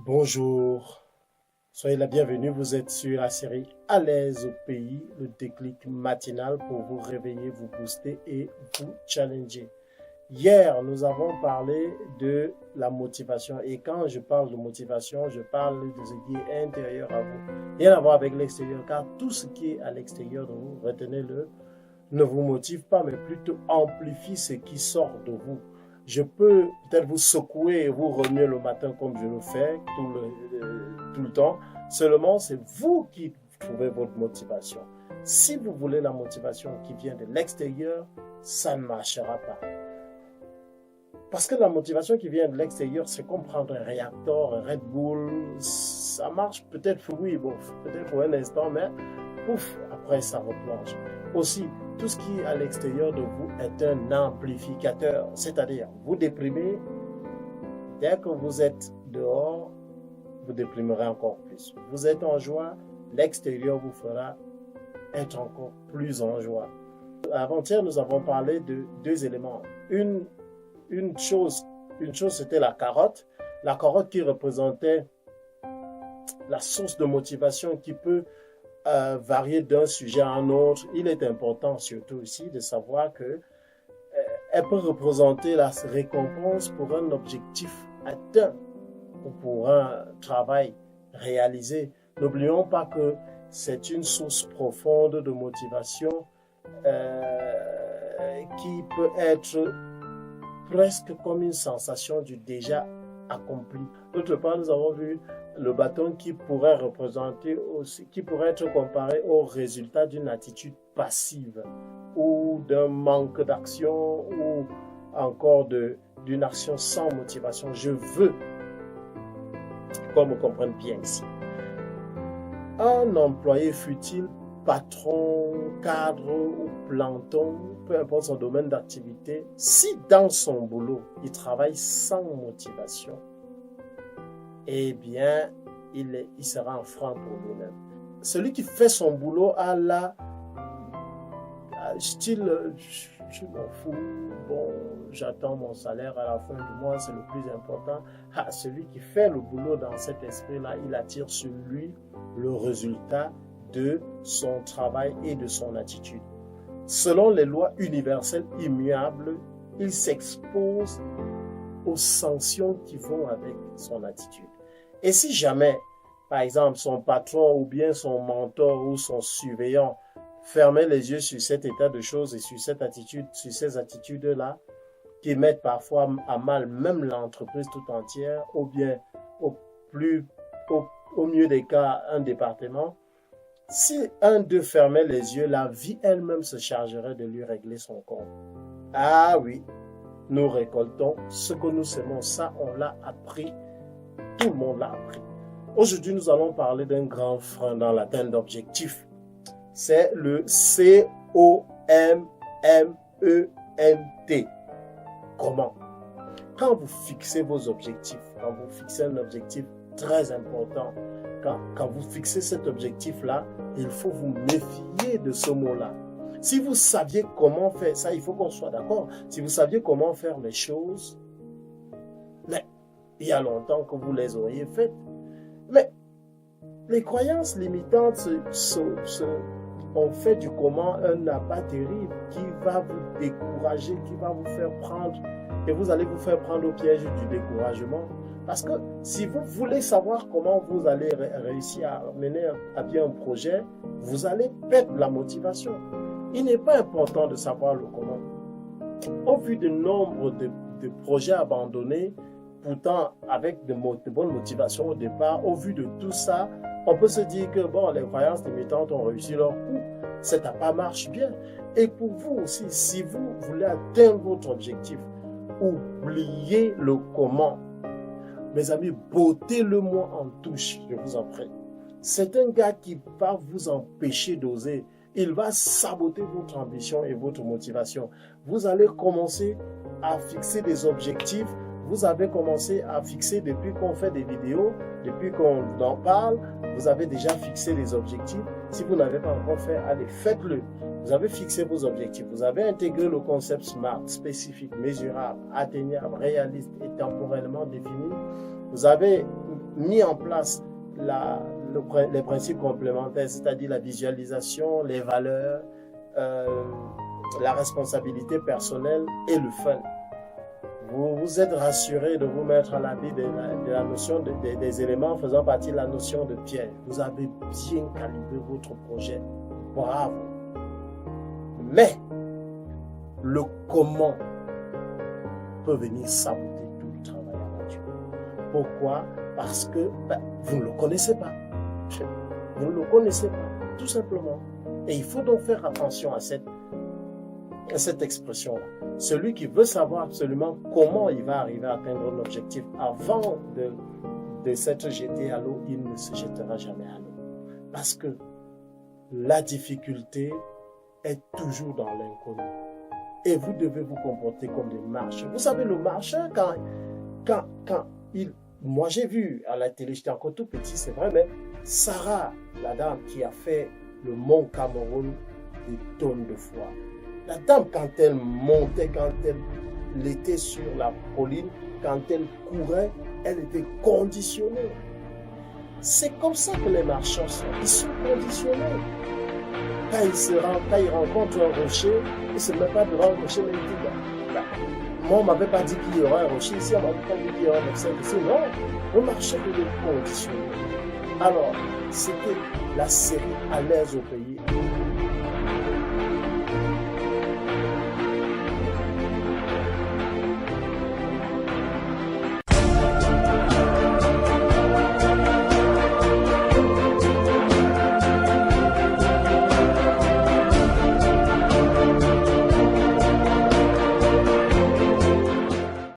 Bonjour, soyez la bienvenue, vous êtes sur la série À l'aise au pays, le déclic matinal pour vous réveiller, vous booster et vous challenger. Hier, nous avons parlé de la motivation et quand je parle de motivation, je parle de ce qui est intérieur à vous. Rien à voir avec l'extérieur car tout ce qui est à l'extérieur de vous, retenez-le, ne vous motive pas mais plutôt amplifie ce qui sort de vous. Je peux peut-être vous secouer et vous remuer le matin comme je le fais tout le temps. Seulement, c'est vous qui trouvez votre motivation. Si vous voulez la motivation qui vient de l'extérieur, ça ne marchera pas. Parce que la motivation qui vient de l'extérieur, c'est comme prendre un réacteur, un Red Bull. Ça marche peut-être, oui, bon, peut-être pour un instant, mais pouf, après ça replonge. Aussi, tout ce qui est à l'extérieur de vous est un amplificateur. C'est-à-dire, vous déprimez, dès que vous êtes dehors, vous déprimerez encore plus. Vous êtes en joie, l'extérieur vous fera être encore plus en joie. Avant-hier, nous avons parlé de deux éléments. Une chose, c'était la carotte. La carotte qui représentait la source de motivation qui peut varier d'un sujet à un autre. Il est important surtout aussi de savoir que elle peut représenter la récompense pour un objectif atteint ou pour un travail réalisé. N'oublions pas que c'est une source profonde de motivation qui peut être presque comme une sensation du déjà accompli. D'autre part, nous avons vu le bâton qui pourrait représenter aussi, qui pourrait être comparé au résultat d'une attitude passive ou d'un manque d'action ou encore d'une action sans motivation. Je veux qu'on me comprenne bien ici. Un employé fut-il patron, cadre ou planton, peu importe son domaine d'activité, si dans son boulot, il travaille sans motivation, eh bien, il sera un frein pour lui-même. Celui qui fait son boulot à la style, je m'en fous, bon, j'attends mon salaire à la fin du mois, c'est le plus important. Celui qui fait le boulot dans cet esprit-là, il attire sur lui le résultat de son travail et de son attitude. Selon les lois universelles immuables, il s'expose aux sanctions qui vont avec son attitude. Et si jamais, par exemple, son patron ou bien son mentor ou son surveillant fermait les yeux sur cet état de choses et sur cette attitude, sur ces attitudes-là, qui mettent parfois à mal même l'entreprise tout entière, ou bien au mieux des cas, un département, si un d'eux fermait les yeux, la vie elle-même se chargerait de lui régler son compte. Ah oui, nous récoltons ce que nous semons. Ça, on l'a appris. Tout le monde l'a appris. Aujourd'hui, nous allons parler d'un grand frein dans l'atteinte d'objectifs. C'est le COMMENT. Comment? Quand vous fixez vos objectifs, quand vous fixez un objectif très important, quand vous fixez cet objectif-là, il faut vous méfier de ce mot-là. Si vous saviez comment faire ça, il faut qu'on soit d'accord. Si vous saviez comment faire les choses, mais il y a longtemps que vous les auriez faites. Mais les croyances limitantes ont fait du comment un abat terrible qui va vous décourager, qui va vous faire prendre, et vous allez vous faire prendre au piège du découragement. Parce que si vous voulez savoir comment vous allez réussir à mener à bien un projet, vous allez perdre la motivation. Il n'est pas important de savoir le comment. Au vu du nombre de projets abandonnés, pourtant avec de bonnes motivations au départ, au vu de tout ça, on peut se dire que bon, les croyances limitantes ont réussi leur coup. Cet appât marche bien. Et pour vous aussi, si vous voulez atteindre votre objectif, oubliez le comment. Mes amis, bottez-le-moi en touche, je vous en prie. C'est un gars qui va vous empêcher d'oser. Il va saboter votre ambition et votre motivation. Vous allez commencer à fixer des objectifs. Vous avez commencé à fixer depuis qu'on fait des vidéos, depuis qu'on en parle. Vous avez déjà fixé des objectifs. Si vous n'avez pas encore fait, allez, faites-le. Vous avez fixé vos objectifs. Vous avez intégré le concept SMART, spécifique, mesurable, atteignable, réaliste et temporellement défini. Vous avez mis en place les principes complémentaires, c'est-à-dire la visualisation, les valeurs, la responsabilité personnelle et le fun. Vous vous êtes rassuré de vous mettre à l'abri de la notion des éléments faisant partie de la notion de piège. Vous avez bien calibré votre projet. Bravo. Mais le comment peut venir saboter tout le travail aventureux. Pourquoi? Parce que vous ne le connaissez pas. Vous ne le connaissez pas, tout simplement. Et il faut donc faire attention à cette expression-là. Celui qui veut savoir absolument comment il va arriver à atteindre l'objectif avant de s'être jeté à l'eau, il ne se jettera jamais à l'eau. Parce que la difficulté est toujours dans l'inconnu. Et vous devez vous comporter comme des marcheurs. Vous savez, le marcheur, quand il... Moi, j'ai vu à la télé, j'étais encore tout petit, c'est vrai, mais Sarah, la dame qui a fait le mont Cameroun des tonnes de fois. La dame, quand elle montait, quand elle était sur la colline, quand elle courait, elle était conditionnée. C'est comme ça que les marcheurs sont. Ils sont conditionnés. Quand ils rencontrent un rocher, ils ne se mettent pas devant un rocher, mais ils disent, moi, on ne m'avait pas dit qu'il y aurait un rocher ici, on ne m'avait pas dit qu'il y aurait un obstacle ici. Non, le marcheur est conditionné. Alors, c'était la série À l'aise au pays.